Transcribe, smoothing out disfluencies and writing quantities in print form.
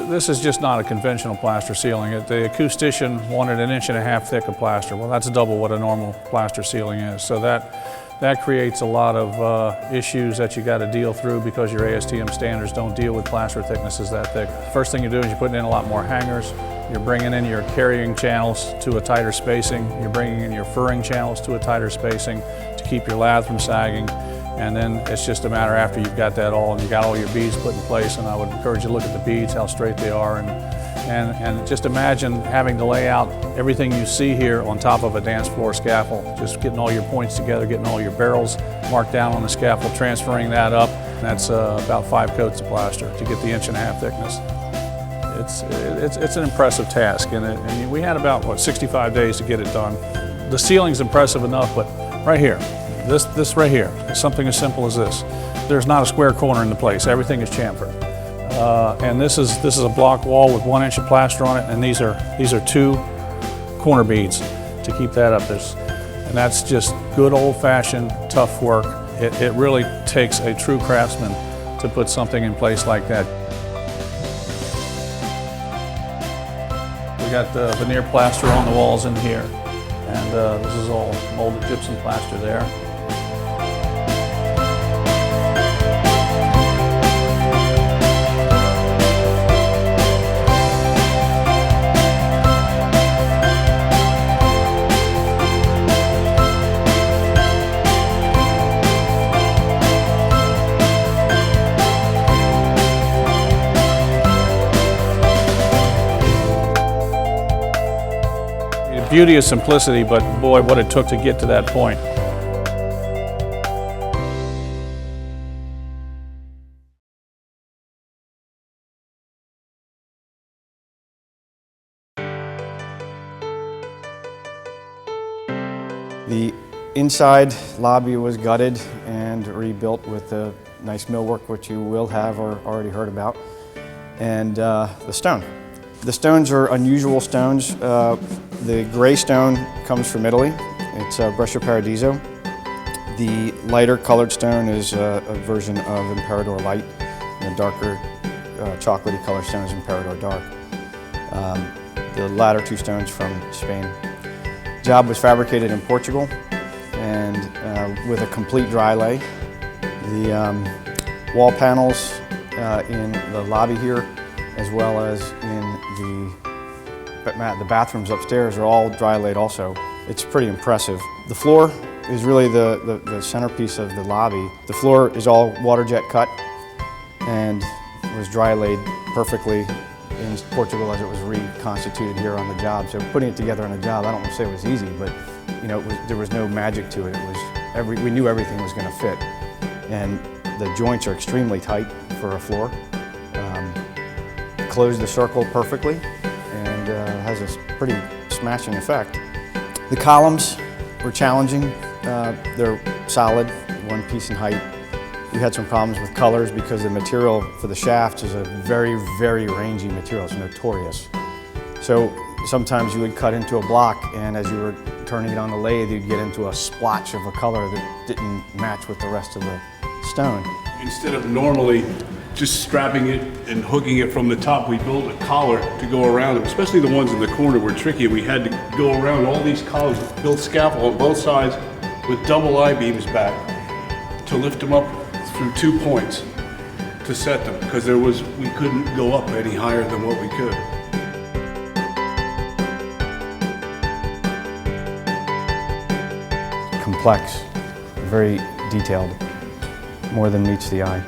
This is just not a conventional plaster ceiling. The acoustician wanted 1.5 inches thick of plaster. Well, that's double what a normal plaster ceiling is. So that creates a lot of issues that you got to deal through because your ASTM standards don't deal with plaster thicknesses that thick. First thing you're doing is you're putting in a lot more hangers. You're bringing in your carrying channels to a tighter spacing. You're bringing in your furring channels to a tighter spacing to keep your lath from sagging. And then it's just a matter after you've got that all and you got all your beads put in place, and I would encourage you to look at the beads, how straight they are, and just imagine having to lay out everything you see here on top of a dance floor scaffold, just getting all your points together, getting all your barrels marked down on the scaffold, transferring that up. That's about 5 coats of plaster to get the 1.5 inch thickness. It's an impressive task, and we had about, 65 days to get it done. The ceiling's impressive enough, but right here, this right here is something as simple as this. There's not a square corner in the place. Everything is chamfered. And this is a block wall with 1 inch of plaster on it, and these are 2 corner beads to keep that up. And that's just good old-fashioned tough work. It really takes a true craftsman to put something in place like that. We got the veneer plaster on the walls in here, and this is all molded gypsum plaster there. The beauty of simplicity, but boy, what it took to get to that point. The inside lobby was gutted and rebuilt with the nice millwork, which you will have or already heard about, and the stone. The stones are unusual stones. The gray stone comes from Italy. It's Brescia Paradiso. The lighter colored stone is a version of Imperador Light. The darker chocolatey color stone is Imperador Dark. The latter 2 stones from Spain. The job was fabricated in Portugal and with a complete dry lay. The wall panels in the lobby here, as well as in the bathrooms upstairs, are all dry laid also. It's pretty impressive. The floor is really the centerpiece of the lobby. The floor is all water jet cut and was dry laid perfectly in Portugal as it was reconstituted here on the job. So putting it together on a job, I don't want to say it was easy, but there was no magic to it. We knew everything was going to fit, and the joints are extremely tight for a floor. Closed the circle perfectly and has a pretty smashing effect. The columns were challenging. They're solid, 1 piece in height. We had some problems with colors because the material for the shafts is a very, very rangy material. It's notorious. So sometimes you would cut into a block, and as you were turning it on the lathe, you'd get into a splotch of a color that didn't match with the rest of the stone. Instead of normally just strapping it and hooking it from the top, we built a collar to go around it. Especially the ones in the corner were tricky. We had to go around all these collars, built scaffold on both sides with double I-beams back to lift them up through 2 points to set them, because we couldn't go up any higher than what we could. Complex, very detailed, more than meets the eye.